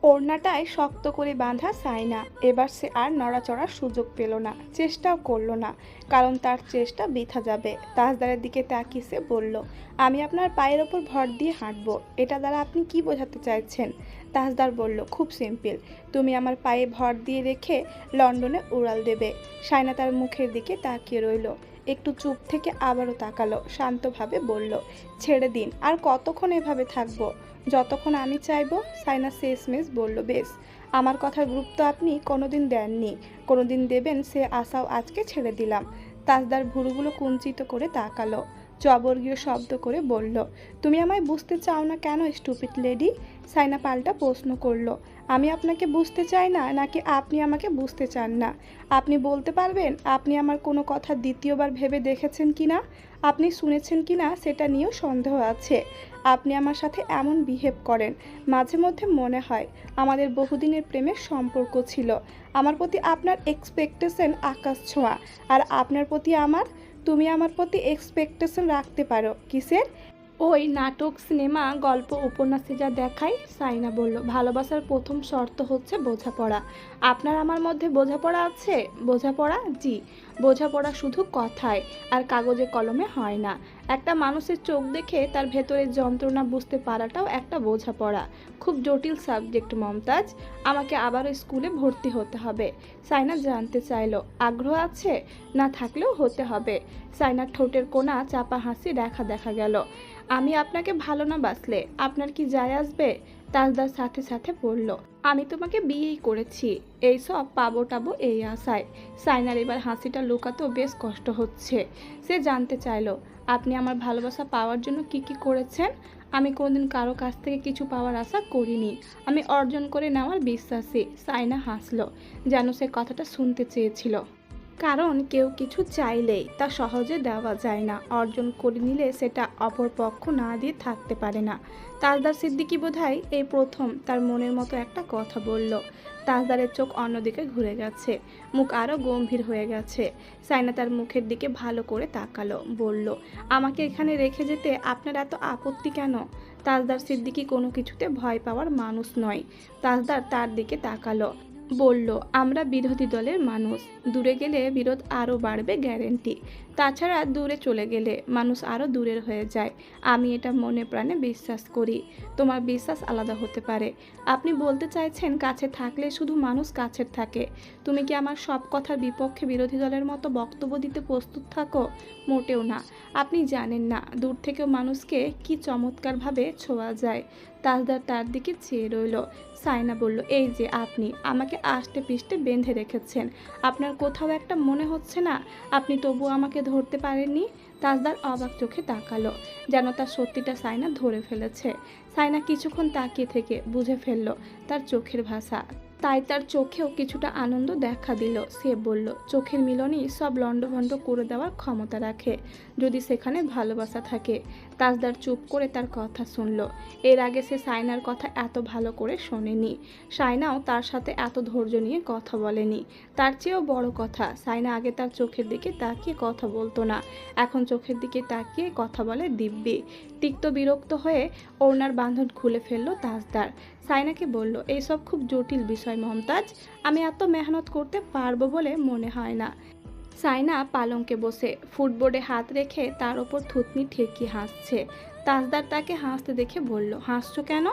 ওড়নাটায় শক্ত করে বাঁধা সাইনা এবার সে আর নড়াচড়ার সুযোগ পেল না, চেষ্টাও করলো না, কারণ তার চেষ্টা বৃথা যাবে। তাজদারের দিকে তাকিয়ে সে বলল, আমি আপনার পায়ের ওপর ভর দিয়ে হাঁটবো, এটা দ্বারা আপনি কি বোঝাতে চাইছেন? তাজদার বলল, খুব সিম্পল, তুমি আমার পায়ে ভর দিয়ে রেখে লন্ডনে উড়াল দেবে। সাইনা তার মুখের দিকে তাকিয়ে রইল, একটু চুপ থেকে আবারও তাকালো, শান্তভাবে বলল, ছেড়ে দিন, আর কতক্ষণ এভাবে থাকবো? যতক্ষণ আমি চাইবো। সাইনা শেষমেশ বলল, বেশ, আমার কথার গুরুত্ব আপনি কোনোদিন দেননি, কোনোদিন দেবেন সে আশাও আজকে ছেড়ে দিলাম। তাজদার ভুরুগুলো কুঞ্চিত করে তাকালো, জবর্গীয় শব্দ করে বলল, তুমি আমায় বুঝতে চাও না কেন স্টুপিড লেডি? সাইনা পাল্টা প্রশ্ন করলো, আমি আপনাকে বুঝতে চাই না নাকি আপনি আমাকে বুঝতে চান না? আপনি বলতে পারবেন আপনি আমার কোনো কথা দ্বিতীয়বার ভেবে দেখেছেন কি না? আপনি শুনেছেন কি না সেটা নিয়েও সন্দেহ আছে। আপনি আমার সাথে এমন বিহেভ করেন, মাঝে মধ্যে মনে হয় আমাদের বহুদিনের প্রেমের সম্পর্ক ছিল। আমার প্রতি আপনার এক্সপেকটেশন আকাশ ছোঁয়া, আর আপনার প্রতি আমার, তুমি আমার প্রতি এক্সপেকটেশন রাখতে পারো কিসের? ওই নাটক, সিনেমা, গল্প, উপন্যাসে যা দেখায়। সাইনা বলল, ভালোবাসার প্রথম শর্ত হচ্ছে বোঝাপড়া। আপনার আমার মধ্যে বোঝাপড়া আছে? বোঝাপড়া? জি। বোঝাপড়া শুধু কথায় আর কাগজে কলমে হয় না। একটা মানুষের চোখ দেখে তার ভেতরের যন্ত্রণা বুঝতে পারাটাও একটা বোঝাপড়া। খুব জটিল সাবজেক্ট মমতাজ, আমাকে আবারও স্কুলে ভর্তি হতে হবে। সাইনা জানতে চাইল, আগ্রহ আছে? না থাকলেও হতে হবে। সাইনার ঠোঁটের কোণা চাপা হাসি দেখা গেল। আমি আপনাকে ভালো না বাসলে আপনার কি যায় আসবে? তাজদার সাথে সাথে বলল, আমি তোমাকে বিয়েই করেছি, এই সব পাবো টাবো এই আশায়। সাইনার এবার হাসিটা লুকাতেও বেশ কষ্ট হচ্ছে। সে জানতে চাইলো, আপনি আমার ভালোবাসা পাওয়ার জন্য কি কি করেছেন? আমি কোনোদিন কারো কাছ থেকে কিছু পাওয়ার আশা করিনি, আমি অর্জন করে নেওয়ার বিশ্বাসী। সাইনা হাসলো, যেন সে কথাটা শুনতে চেয়েছিল। কারণ কেউ কিছু চাইলেই তা সহজে দেওয়া যায় না, অর্জন করে নিলে সেটা অপর পক্ষ না দিয়ে থাকতে পারে না। তাজদার সিদ্দিকী বোধহয় এই প্রথম তার মনের মতো একটা কথা বলল। তাজদারের চোখ অন্যদিকে ঘুরে গেছে, মুখ আরও গম্ভীর হয়ে গেছে। সাইনা তার মুখের দিকে ভালো করে তাকালো, বলল, আমাকে এখানে রেখে যেতে আপনার এত আপত্তি কেন? তাজদার সিদ্দিকী কোনো কিছুতে ভয় পাওয়ার মানুষ নয়। তাজদার তার দিকে তাকালো, বলল, আমরা বিরোধী দলের মানুষ, দূরে গেলে বিরোধ আরও বাড়বে গ্যারেন্টি। তাছাড়া দূরে চলে গেলে মানুষ আরও দূরের হয়ে যায়, আমি এটা মনে প্রাণে বিশ্বাস করি। তোমার বিশ্বাস আলাদা হতে পারে। আপনি বলতে চাইছেন কাছে থাকলে শুধু মানুষ কাছের থাকে? তুমি কি আমার সব কথার বিপক্ষে বিরোধী দলের মতো বক্তব্য দিতে প্রস্তুত থাকো? মোটেও না। আপনি জানেন না দূর থেকেও মানুষকে কি চমৎকারভাবে ছোঁয়া যায়। তাজদার তার দিকে চেয়ে রইল। সাইনা বলল, এই যে আপনি আমাকে আষ্টে পৃষ্ঠে বেঁধে রেখেছেন, আপনার কোথাও একটা মনে হচ্ছে না আপনি তবুও আমাকে ধরতে পারেননি? তাজদার অবাক চোখে তাকালো, যেন তার সত্যিটা সাইনা ধরে ফেলেছে। সাইনা কিছুক্ষণ তাকিয়ে থেকে বুঝে ফেলল তার চোখের ভাষা, তাই তার চোখেও কিছুটা আনন্দ দেখা দিল। সে বলল, চোখের মিলনই সব লণ্ডভণ্ড করে দেওয়ার ক্ষমতা রাখে, যদি সেখানে ভালোবাসা থাকে। তাজদার চুপ করে তার কথা শুনল। এর আগে সে সাইনার কথা এত ভালো করে শোনেনি। সাইনাও তার সাথে এত ধৈর্য নিয়ে কথা বলেনি। তার চেয়েও বড় কথা, সাইনা আগে তার চোখের দিকে তাকিয়ে কথা বলতো না, এখন চোখের দিকে তাকিয়ে কথা বলে দিব্যি। তিক্ত বিরক্ত হয়ে ওড়নার বাঁধন খুলে ফেলল তাজদার। সাইনাকে বলল, এইসব খুব জটিল বিষয় মমতাজ, আমি এত মেহনত করতে পারবো বলে মনে হয় না। সাইনা পালঙ্কে বসে ফুটবোর্ডে হাত রেখে তার ওপর থুতনি ঠেকিয়ে হাসছে। তাজদার তাকে হাসতে দেখে বলল, হাসছো কেন?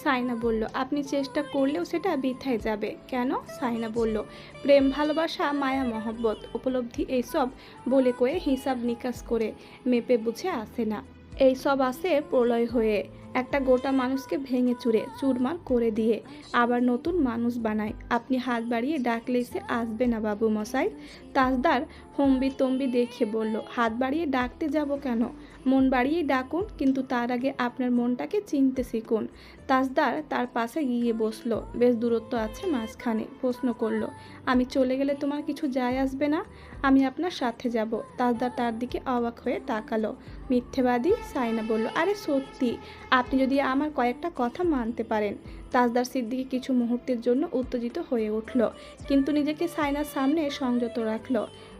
সাইনা বলল, আপনি চেষ্টা করলেও সেটা বৃথায় যাবে। কেন? সাইনা বলল, প্রেম, ভালোবাসা, মায়া, মহব্বত, উপলব্ধি, এইসব বলে কয়ে হিসাব নিকাশ করে মেপে বুঝে আসে না। এইসব আসে প্রলয় হয়ে, একটা গোটা মানুষকে ভেঙে চুরে চুরমার করে দিয়ে আবার নতুন মানুষ বানায়। আপনি হাত বাড়িয়ে ডাকলে সে আসবে না বাবু মশাই। তাজদার হম্বি তম্বি দেখে বলল, হাত বাড়িয়ে ডাকতে যাব কেন? মন বাড়িয়েই ডাকুন, কিন্তু তার আগে আপনার মনটাকে চিনতে শিখুন। তাজদার তার পাশে গিয়ে বসলো, বেশ দূরত্ব আছে মাঝখানে। প্রশ্ন করলো, আমি চলে গেলে তোমার কিছু যায় আসবে না? আমি আপনার সাথে যাব। তাজদার তার দিকে অবাক হয়ে তাকালো। মিথ্যেবাদী। সাইনা বলল, আরে সত্যি, আপনি যদি আমার কয়েকটা কথা মানতে পারেন। তাজদার সিদ্দিকী কিছু মুহূর্তের জন্য উত্তেজিত হয়ে উঠল, কিন্তু নিজেকে সাইনার সামনে সংযত রাখল।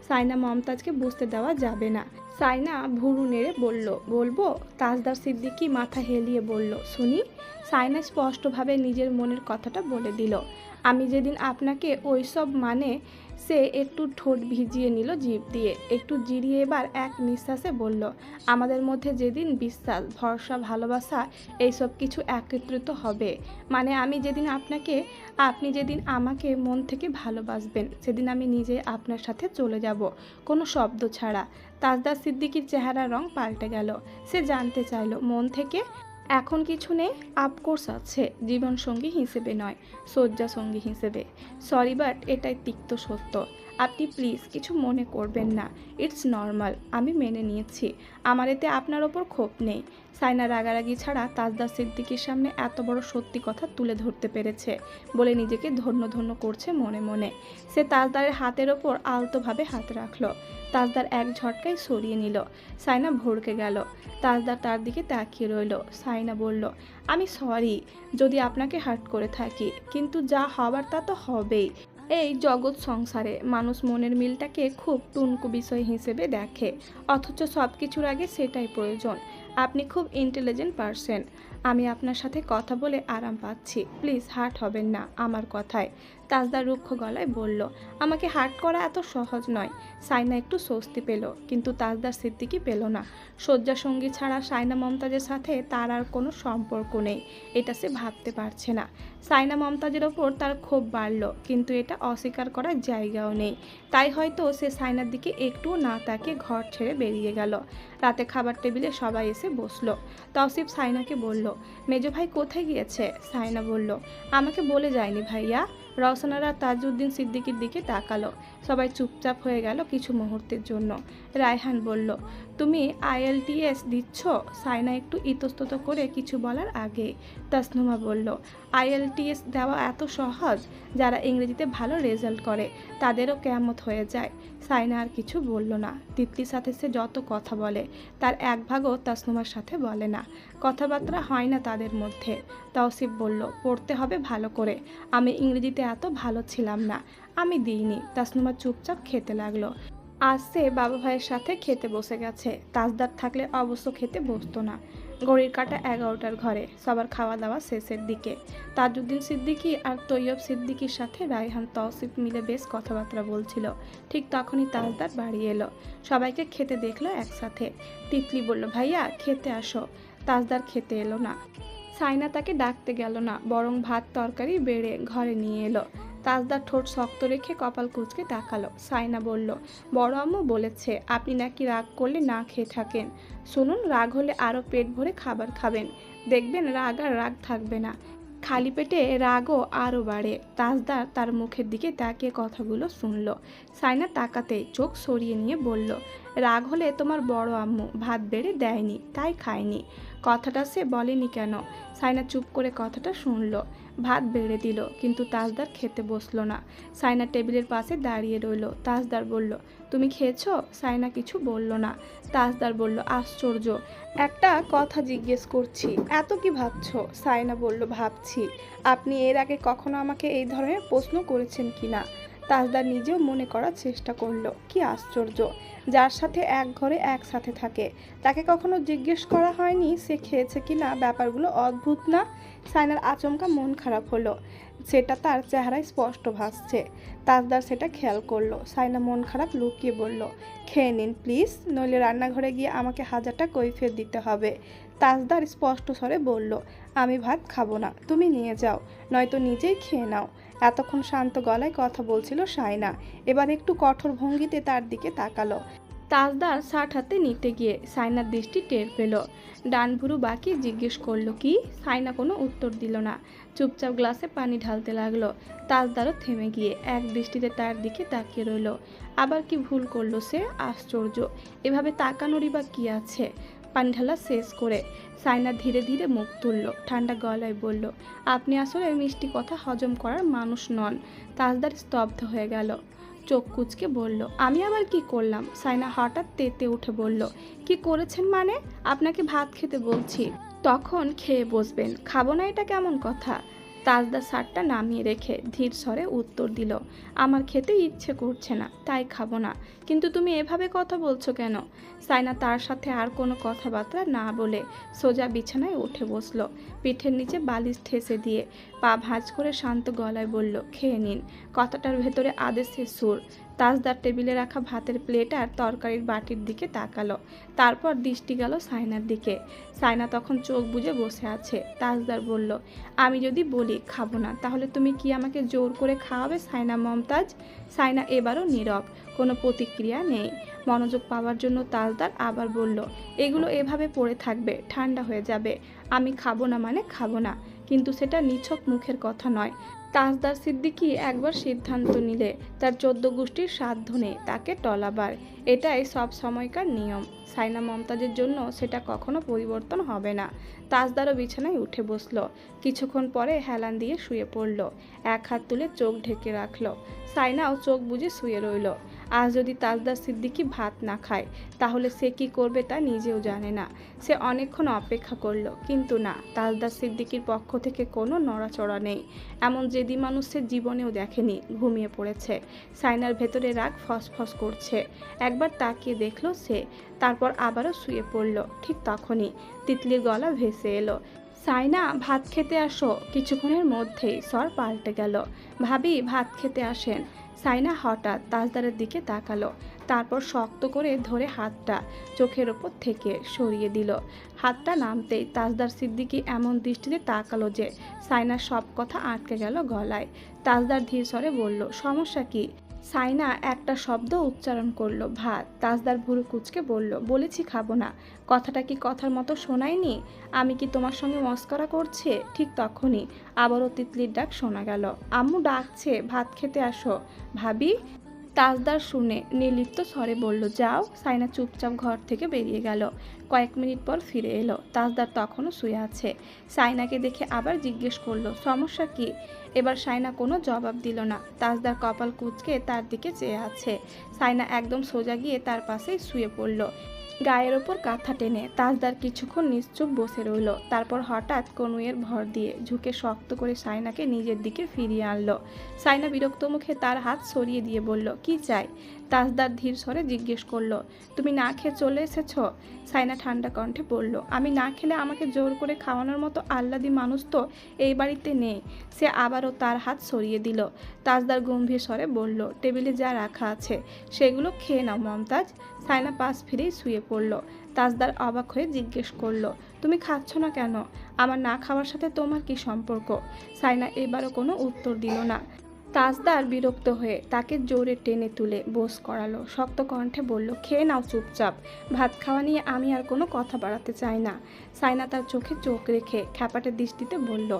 সাইনা মমতাজকে বুঝতে দেওয়া যাবে না। সাইনা ভুরু নেড়ে বলল, বলবো? তাজদার সিদ্দিকী মাথা হেলিয়ে বলল, শুনি। সাইনা স্পষ্টভাবে নিজের মনের কথাটা বলে দিল। আমি যেদিন আপনাকে ওইসব সে একটু ঠোঁট ভিজিয়ে নিল জিভ দিয়ে, একটু জিরিয়ে এবার এক নিঃশ্বাসে বলল, আমাদের মধ্যে যেদিন বিশ্বাস, ভরসা, ভালোবাসা এইসব কিছু একত্রিত হবে, আপনি যেদিন আমাকে মন থেকে ভালোবাসবেন, সেদিন আমি নিজে আপনার সাথে চলে যাব, কোনো শব্দ ছাড়া। তাজদার সিদ্দিকীর চেহারার রং পাল্টে গেল। সে জানতে চাইল, মন থেকে? এখন কিছু নেই, আফকোর্স আছে, জীবনসঙ্গী হিসেবে নয়, শয্যা সঙ্গী হিসেবে। সরি, বাট এটাই তিক্ত সত্য। আপনি প্লিজ কিছু মনে করবেন না, ইটস নর্মাল, আমি মেনে নিয়েছি। আমার এতে আপনার ওপর ক্ষোভ নেই। সাইনা রাগারাগি ছাড়া তাজদার সিদ্দিকীর সামনে এত বড় সত্যি কথা তুলে ধরতে পেরেছে বলে নিজেকে ধন্য ধন্য করছে মনে মনে। সে তাজদারের হাতের ওপর আলতোভাবে হাত রাখলো। তাজদার এক ঝটকায় সরিয়ে নিল। সাইনা ভড়কে গেল। তাজদার তার দিকে তাকিয়ে রইল। সাইনা বলল, আমি সরি যদি আপনাকে হার্ট করে থাকি, কিন্তু যা হবার তা তো হবেই। এই জগৎ সংসারে মানুষ মনের মিলটাকে খুব টুনকু বিষয় হিসেবে দেখে, অথচ সব কিছুর আগে সেটাই প্রয়োজন। আপনি খুব ইন্টেলিজেন্ট পারসন। আমি আপনার সাথে কথা বলে আরাম পাচ্ছি। প্লিজ হার্ট হবেন না আমার কথায়। তাজদার রুক্ষ গলায় বলল, আমাকে হার্ট করা এত সহজ নয়। সাইনা একটু স্বস্তি পেল, কিন্তু তাজদার সিদ্দিকী পেল না। শয্যাসঙ্গী ছাড়া সাইনা মমতাজের সাথে তার আর কোনো সম্পর্ক নেই, এটা সে ভাবতে পারছে না। সাইনা মমতাজের ওপর তার ক্ষোভ বাড়ল, কিন্তু এটা অস্বীকার করার জায়গাও নেই। তাই হয়তো সে সাইনার দিকে একটুও না তাকিয়ে ঘর ছেড়ে বেরিয়ে গেল। রাতে খাবার টেবিলে সবাই এসে বসলো। তৌসিফ সাইনাকে বলল, মেজো ভাই কোথায় গিয়েছে? সাইনা বলল, আমাকে বলে যায়নি ভাইয়া। রওশনারা তাজউদ্দিন সিদ্দিকীর দিকে তাকালো। সবাই চুপচাপ হয়ে গেল কিছু মুহূর্তের জন্য। রায়হান বলল, তুমি IELTS দিচ্ছ? সাইনা একটু ইতস্তত করে কিছু বলার আগে তাসনুমা বলল, IELTS দেওয়া এত সহজ? যারা ইংরেজিতে ভালো রেজাল্ট করে তাদেরও কেয়ামত হয়ে যায়। সাইনা আর কিছু বলল না। তিতলির সাথে সে যত কথা বলে তার এক ভাগও তাসনুমার সাথে বলে না, কথাবার্তা হয় না তাদের মধ্যে। তৌসিফ বলল, পড়তে হবে ভালো করে। আমি ইংরেজিতে এত ভালো ছিলাম না, আমি দিইনি। তাসনুমা চুপচাপ খেতে লাগলো। আজ সে বাবা ভাইয়ের সাথে খেতে বসে গেছে। তাজদার থাকলে অবশ্য খেতে বসতো না। ঘড়ির কাঁটা 11টার ঘরে। সবার খাওয়া দাওয়া শেষের দিকে। তাজউদ্দিন সিদ্দিকী আর তৈয়ব সিদ্দিকীর সাথে রায়হান তৌসিফ মিলে বেশ কথাবার্তা বলছিল। ঠিক তখনই তাজদার বাড়ি এলো। সবাইকে খেতে দেখলো একসাথে। তিতলি বলল, ভাইয়া খেতে আসো। তাজদার খেতে এলো না। সাইনা তাকে ডাকতে গেল না, বরং ভাত তরকারি বেড়ে ঘরে নিয়ে এলো। তাজদার ঠোঁট শক্ত রেখে কপাল কুঁচকে তাকালো। সাইনা বলল, বড় আম্মু বলেছে আপনি নাকি রাগ করলে না খেয়ে থাকেন। শুনুন, রাগ হলে আরও পেট ভরে খাবার খাবেন, দেখবেন রাগ আর রাগ থাকবে না, খালি পেটে রাগও আরও বাড়ে। তাজদার তার মুখের দিকে তাকিয়ে কথাগুলো শুনল। সাইনা তাকাতেই চোখ সরিয়ে নিয়ে বলল, রাগ হলে তোমার বড় আম্মু ভাত বেড়ে দেয়নি, তাই খায়নি। কথাটা সে বলেনি কেন? সাইনা চুপ করে কথাটা শুনল। ভাত বেড়ে দিল, কিন্তু তাজদার খেতে বসলো না। সাইনা টেবিলের পাশে দাঁড়িয়ে রইল। তাজদার বলল, তুমি খেয়েছো? সাইনা কিছু বলল না। তাজদার বলল, আশ্চর্য, একটা কথা জিজ্ঞেস করছি, এত কি ভাবছো? সাইনা বলল, ভাবছি আপনি এর আগে কখনো আমাকে এই ধরনের প্রশ্ন করেছেন কিনা। তাজদার নিজেও মনে করার চেষ্টা করলো। কি আশ্চর্য, যার সাথে এক ঘরে একসাথে থাকে তাকে কখনো জিজ্ঞেস করা হয়নি সে খেয়েছে কিনা। ব্যাপারগুলো অদ্ভুত না? সাইনার আচমকা মন খারাপ হলো, সেটা তার চেহারায় স্পষ্ট ভাসছে। তাজদার সেটা খেয়াল করলো। সাইনা মন খারাপ লুকিয়ে বলল, খেয়ে নিন প্লিজ, নইলে রান্নাঘরে গিয়ে আমাকে 1000টা কৈফিয়ত দিতে হবে। তাজদার স্পষ্ট স্বরে বলল, আমি ভাত খাবো না, তুমি নিয়ে যাও, নয়তো নিজেই খেয়ে নাও। এতক্ষণ শান্ত গলায় কথা বলছিল সাইনা, এবার একটু কঠোর ভঙ্গিতে তার দিকে তাকালো। তাজদার শার্ট হাতে নিতে গিয়ে সাইনার দৃষ্টি টের পেল। ডান ভুরু বাকি জিজ্ঞেস করলো কি? সাইনা কোনো উত্তর দিল না, চুপচাপ গ্লাসে পানি ঢালতে লাগলো। তাজদারও থেমে গিয়ে এক দৃষ্টিতে তার দিকে তাকিয়ে রইল। আবার কি ভুল করলো সে? আশ্চর্য, এভাবে তাকানোরই বা কি আছে? পানি ঢালা শেষ করে সাইনা ধীরে ধীরে মুখ তুলল। ঠান্ডা গলায় বলল, আপনি আসলে মিষ্টি কথা হজম করার মানুষ নন। তাজদার স্তব্ধ হয়ে গেল, চোখ কুচকে বলল, আমি আবার কি করলাম? সাইনা হঠাৎ তেতে উঠে বলল, কি করেছেন মানে? আপনাকে ভাত খেতে বলছি, তখন খেয়ে বসবেন, খাবো না এটা কেমন কথা? তাজদা শার্টটা নামিয়ে রেখে ধীর স্বরে উত্তর দিল, আমার খেতে ইচ্ছে করছে না, তাই খাবো না। কিন্তু তুমি এভাবে কথা বলছো কেন? সাইনা তার সাথে আর কোনো কথাবার্তা না বলে সোজা বিছানায় উঠে বসলো। পিঠের নিচে বালিশ ঠেসে দিয়ে পা ভাঁজ করে শান্ত গলায় বলল, খেয়ে নিন। কথাটার ভেতরে আদেশের সুর। তাজদার টেবিলে রাখা ভাতের প্লেট আর তরকারির বাটির দিকে তাকালো। তারপর দৃষ্টি গেল সাইনার দিকে। সাইনা তখন চোখ বুজে বসে আছে। তাজদার বলল, আমি যদি বলি খাবো না, তাহলে তুমি কি আমাকে জোর করে খাওয়াবে সাইনা মমতাজ? সাইনা এবারও নীরব, কোনো প্রতিক্রিয়া নেই। মনোযোগ পাওয়ার জন্য তাজদার আবার বলল, এগুলো এভাবে পড়ে থাকবে, ঠান্ডা হয়ে যাবে। আমি খাবো না মানে খাবো না, কিন্তু সেটা নিছক মুখের কথা নয়। তাজদার সিদ্দিকী একবার সিদ্ধান্ত নিলে তার 14 গোষ্ঠীর সাধ্য নেই তাকে টলাবার। এটাই সব সময়কার নিয়ম। সাইনা মমতাজের জন্য সেটা কখনো পরিবর্তন হবে না। তাজদারও বিছানায় উঠে বসলো। কিছুক্ষণ পরে হেলান দিয়ে শুয়ে পড়ল। এক হাত তুলে চোখ ঢেকে রাখলো। সাইনাও চোখ বুজে শুয়ে রইল। আজ যদি তাজদার সিদ্দিকী ভাত না খায় তাহলে সে কি করবে তা নিজেও জানে না। সে অনেকক্ষণ অপেক্ষা করলো, কিন্তু না, তাজদার সিদ্দিকীর পক্ষ থেকে কোনো নড়াচড়া নেই। এমন জেদি মানুষ সে জীবনেও দেখেনি। ঘুমিয়ে পড়েছে। সাইনার ভেতরে রাগ ফসফস করছে। একবার তাকিয়ে দেখলো সে, তারপর আবারও শুয়ে পড়ল। ঠিক তখনই তিতলির গলা ভেসে এলো, সাইনা ভাত খেতে আসো। কিছুক্ষণের মধ্যেই স্বর পাল্টে গেল, ভাবি ভাত খেতে আসেন। সাইনা হঠাৎ তাজদারের দিকে তাকালো, তারপর শক্ত করে ধরে হাতটা চোখের ওপর থেকে সরিয়ে দিল। হাতটা নামতেই তাজদার সিদ্দিকী এমন দৃষ্টিতে তাকালো যে সাইনার সব কথা আটকে গেল গলায়। তাজদার ধীর স্বরে বলল, সমস্যা কি? সাইনা একটা শব্দ উচ্চারণ করলো, ভাত। তাজদার ভুরু কুঁচকে বলল, বলেছি খাবো না। কথাটা কি কথার মতো শোনায়নি? আমি কি তোমার সঙ্গে মস্করা করছে? ঠিক তখনই আবারও তিতলির ডাক শোনা গেল, আম্মু ডাকছে, ভাত খেতে আসো। ভাবি? তাজদার শুনে নির্লিপ্ত স্বরে বলল, যাও। সাইনা চুপচাপ ঘর থেকে বেরিয়ে গেল। কয়েক মিনিট পর ফিরে এলো। তাজদার তখনও শুয়ে আছে। সাইনাকে দেখে আবার জিজ্ঞেস করলো, সমস্যা কি? এবার সাইনা কোনো জবাব দিল না। তাজদার কপাল কুঁচকে তার দিকে চেয়ে আছে। সাইনা একদম সোজা গিয়ে তার পাশেই শুয়ে পড়ল, গায়ের ওপর কাঁথা টেনে। তাজদার কিছুক্ষণ নিশ্চুপ বসে রইল। তারপর হঠাৎ কনুইয়ের ভর দিয়ে ঝুঁকে শক্ত করে সাইনাকে নিজের দিকে ফিরিয়ে আনলো। সাইনা বিরক্ত মুখে তার হাত সরিয়ে দিয়ে বলল, কি চাই? তাজদার ধীর স্বরে জিজ্ঞেস করলো, তুমি না খেয়ে চলে এসেছো? সাইনা ঠান্ডা কণ্ঠে বলল, আমি না খেলে আমাকে জোর করে খাওয়ানোর মতো আহ্লাদী মানুষ তো এই বাড়িতে নেই। সে আবারও তার হাত সরিয়ে দিল। তাজদার গম্ভীর স্বরে বলল, টেবিলে যা রাখা আছে সেগুলো খেয়ে নাও মমতাজ। সাইনা পাশ ফিরেই শুয়ে পড়ল। তাজদার অবাক হয়ে জিজ্ঞেস করলো, তুমি খাচ্ছ না কেন? আমার না খাওয়ার সাথে তোমার কি সম্পর্ক? সাইনা এবারও কোনো উত্তর দিল না। তাজদার বিরক্ত হয়ে তাকে জোরে টেনে তুলে বোস করালো। শক্ত কণ্ঠে বলল, খেয়ে নাও চুপচাপ। ভাত খাওয়া নিয়ে আমি আর কোনো কথা বাড়াতে চাই না। সাইনা তার চোখে চোখ রেখে খ্যাপাটে দৃষ্টিতে বলল,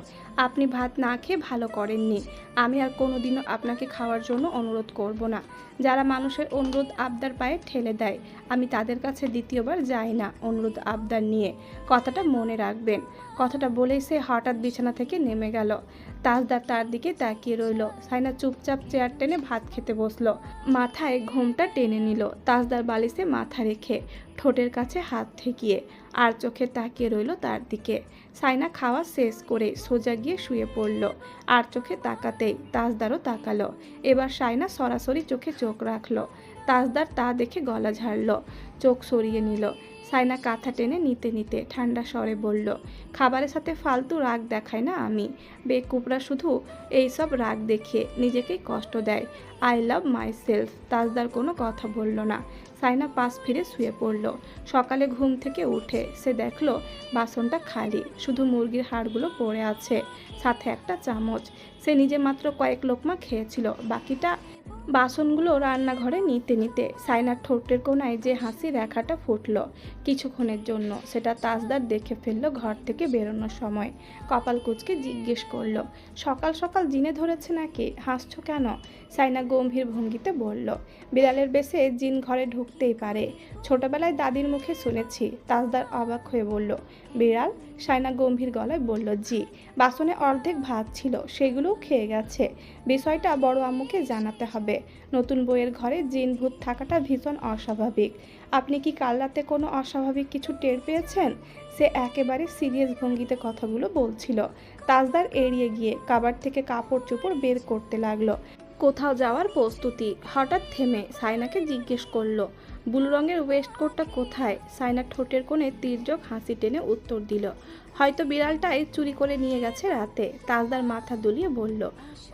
আপনি ভাত না খেয়ে ভালো করেননি। আমি আর কোনোদিনও আপনাকে খাওয়ার জন্য অনুরোধ করব না। যারা মানুষের অনুরোধ আবদার পায়ে ঠেলে দেয়, আমি তাদের কাছে দ্বিতীয়বার যাই না অনুরোধ আবদার নিয়ে। কথাটা মনে রাখবেন। কথাটা বলেই সে হঠাৎ বিছানা থেকে নেমে গেল। তাজদার তার দিকে তাকিয়ে রইল। সাইনা চুপচাপ চেয়ার টেনে ভাত খেতে বসলো। মাথায় ঘোমটা টেনে নিল। তাজদার বালিশে মাথা রেখে ঠোঁটের কাছে হাত ঠেকিয়ে আর চোখে তাকিয়ে রইল তার দিকে। সাইনা খাওয়া শেষ করে সোজা গিয়ে শুয়ে পড়ল। আর চোখে তাকাতেই তাজদারও তাকালো। এবার সাইনা সরাসরি চোখে চোখ রাখলো। তাজদার তা দেখে গলা ঝাড়ল, চোখ সরিয়ে নিল। সাইনা কাঁথা টেনে নিতে নিতে ঠান্ডা স্বরে বলল, খাবারের সাথে ফালতু রাগ দেখায় না আমি। বেকুবরা শুধু এইসব রাগ দেখিয়ে নিজেকেই কষ্ট দেয়। I love my self. তাজদার কোনো কথা বলল না। সাইনা পাশ ফিরে শুয়ে পড়ল। সকালে ঘুম থেকে উঠে সে দেখলো বাসনটা খালি, শুধু মুরগির হাড়গুলো পড়ে আছে, সাথে একটা চামচ। সে নিজে মাত্র কয়েক লোকমা খেয়েছিল, বাকিটা বাসনগুলো রান্নাঘরে নিতে নিতে সাইনার ঠোঁটের কোণায় যে হাসি রেখাটা ফুটল কিছুক্ষণের জন্য, সেটা তাজদার দেখে ফেললো ঘর থেকে বেরোনোর সময়। কপাল কুঁচকে জিজ্ঞেস করলো, সকাল সকাল জিনে ধরেছে নাকি? হাসছো কেন? সাইনা গম্ভীর ভঙ্গিতে বলল, বিড়ালের বেশে জিন ঘরে ঢুকতেই পারে, ছোটবেলায় দাদির মুখে শুনেছি। তাজদার অবাক হয়ে বলল, বিড়াল? সাইনা গম্ভীর গলায় বলল, জি। বাসনে অর্ধেক ভাত ছিল, সেগুলোও খেয়ে গেছে। বিষয়টা বড় আম্মুকে জানাতে হবে। নতুন বউয়ের ঘরে জিন ভূত থাকাটা ভীষণ অস্বাভাবিক। আপনি কি কাল রাতে কোনো অস্বাভাবিক কিছু টের পেয়েছেন? সে একেবারে সিরিয়াস ভঙ্গিতে কথাগুলো বলছিল। তাজদার এড়িয়ে গিয়ে কাবাড থেকে কাপড় চোপড় বের করতে লাগলো। কোথাও যাওয়ার প্রস্তুতি। হঠাৎ থেমে সাইনাকে জিজ্ঞেস করলো, ব্লু রঙের ওয়েস্টকোটটা কোথায়? সাইনা ঠোঁটের কোণে তির্যক হাসি টেনে উত্তর দিল, হয়তো বিড়ালটাই চুরি করে নিয়ে গেছে রাতে। তাজদার মাথা দুলিয়ে বলল,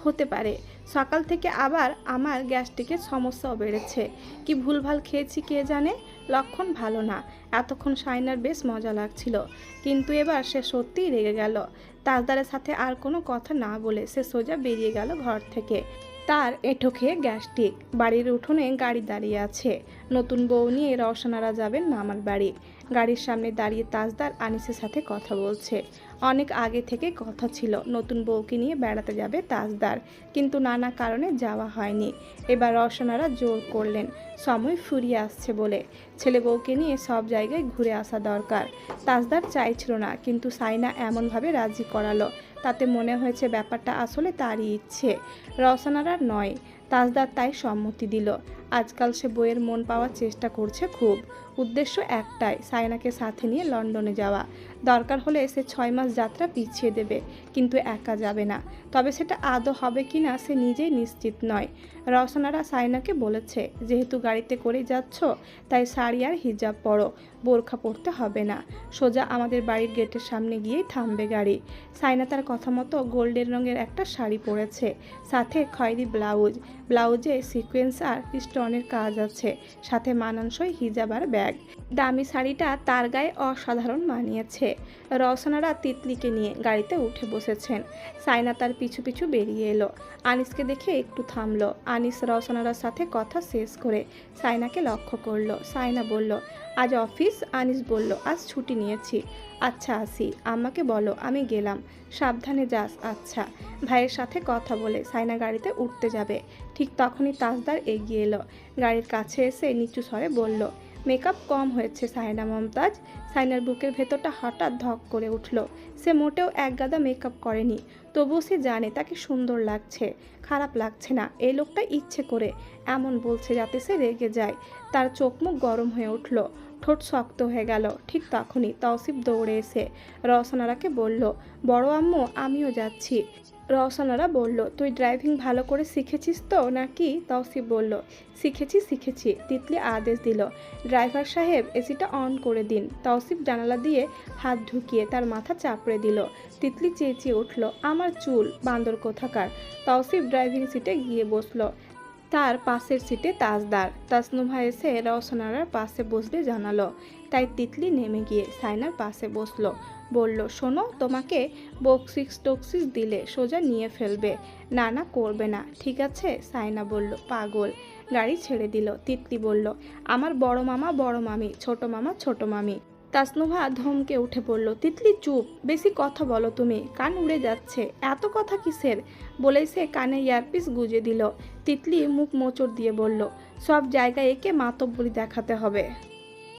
হতে পারে। সকাল থেকে আবার আমার গ্যাস্ট্রিকের সমস্যাও বেড়েছে। কি ভুলভাল খেয়েছি কে জানে। লক্ষণ ভালো না। এতক্ষণ সাইনার বেশ মজা লাগছিল, কিন্তু এবার সে সত্যিই রেগে গেল। তাজদারের সাথে আর কোনো কথা না বলে সে সোজা বেরিয়ে গেল ঘর থেকে। তার এঁঠো খেয়ে গ্যাস্ট্রিক। বাড়ির উঠোনে গাড়ি দাঁড়িয়ে আছে। নতুন বউ নিয়ে রওশনারা যাবেন মামার বাড়ি। গাড়ির সামনে দাঁড়িয়ে তাজদার আনিসের সাথে কথা বলছে। অনেক আগে থেকে কথা ছিল নতুন বউকে নিয়ে বেড়াতে যাবে তাজদার, কিন্তু নানা কারণে যাওয়া হয়নি। এবার রওশনারা জোর করলেন সময় ফুরিয়ে আসছে বলে। ছেলে বউকে নিয়ে সব জায়গায় ঘুরে আসা দরকার। তাজদার চাইছিল না, কিন্তু সাইনা এমনভাবে রাজি করালো, তাতে মনে হয়েছে ব্যাপারটা আসলে তারই ইচ্ছে, রওশনারার নয়। তাজদার তাই সম্মতি দিল। আজকাল সে বইয়ের মন পাওয়ার চেষ্টা করছে খুব। উদ্দেশ্য একটাই, সাইনাকে সাথে নিয়ে লন্ডনে যাওয়া। দরকার হলে সে 6 মাস যাত্রা পিছিয়ে দেবে, কিন্তু একা যাবে না। তবে সেটা আদৌ হবে কি না সে নিজেই নিশ্চিত নয়। রওশনারা সাইনাকে বলেছে, যেহেতু গাড়িতে করেই যাচ্ছ, তাই শাড়ি আর হিজাব পরো, বোরখা পরতে হবে না। সোজা আমাদের বাড়ির গেটের সামনে গিয়েই থামবে গাড়ি। সাইনা তার কথা মতো গোল্ডেন রঙের একটা শাড়ি পরেছে, সাথে খয়েরি ব্লাউজ। ব্লাউজে সিকোয়েন্স আর স্টোনের কাজ আছে, সাথে মানানসই হিজাব আর ব্যাগ। দামি শাড়িটা তার গায়ে অসাধারণ মানিয়েছে। রওশনারা তিতলিকে নিয়ে গাড়িতে উঠে বসেছেন। সাইনা তার পিছু পিছু বেরিয়ে এলো। আনিসকে দেখে একটু থামলো। আনিস রওশনারার সাথে কথা শেষ করে সাইনাকে লক্ষ্য করলো। সাইনা বলল, আজ অফিস? আনিস বলল, আজ ছুটি নিয়েছি। আচ্ছা আসি, আমাকে বলো, আমি গেলাম। সাবধানে যাস। আচ্ছা। ভাইয়ের সাথে কথা বলে সাইনা গাড়িতে উঠতে যাবে, ঠিক তখনই তাজদার এগিয়ে এলো। গাড়ির কাছে এসে নিচু স্বরে বলল, মেকআপ কম হয়েছে সাইনা মমতাজ। সাইনার বুকের ভেতরটা হঠাৎ ধক করে উঠল। সে মোটেও একগাদা মেকআপ করেনি, তবুও সে জানে তাকে সুন্দর লাগছে, খারাপ লাগছে না। এই লোকটা ইচ্ছে করে এমন বলছে যাতে সে রেগে যায়। তার চোখ মুখ গরম হয়ে উঠল, ঠোঁট শক্ত হয়ে গেল। ঠিক তখনই তৌসিফ দৌড়ে এসে রওশনারাকে বলল, বড় আম্মু, আমিও যাচ্ছি। রওশনারা বলল, তুই ড্রাইভিং ভালো করে শিখেছিস তো নাকি? তৌসিফ বলল, শিখেছি। তিতলি আদেশ দিল, ড্রাইভার সাহেব এসিটা অন করে দিন। তৌসিফ জানালা দিয়ে হাত ঢুকিয়ে তার মাথা চাপড়ে দিল। তিতলি চেঁচিয়ে উঠল, আমার চুল, বান্দর কোথাকার। তৌসিফ ড্রাইভিং সিটে গিয়ে বসল। তার পাশের সিটে তাজদার। তাসনুভা এসে রওশনারার পাশে বসবে জানালো, তাই তিতলি নেমে গিয়ে সাইনার পাশে বসলো। বলল, শোনো, তোমাকে বকসিস টক্সিস দিলে সোজা নিয়ে ফেলবে। না করবে না, ঠিক আছে? সাইনা বলল, পাগল। গাড়ি ছেড়ে দিল। তিতলি বলল, আমার বড় মামা বড় মামি, ছোট মামা ছোট মামি। তাসনুভা ধমকে উঠে পড়ল, তিতলি চুপ, বেশি কথা বলো তুমি, কান উড়ে যাচ্ছে। এত কথা কিসের? বলেই সে কানে ইয়ারপিস গুজে দিল। তিতলি মুখ মোচড় দিয়ে বলল, সব জায়গায় একে মাতব্বরি দেখাতে হবে।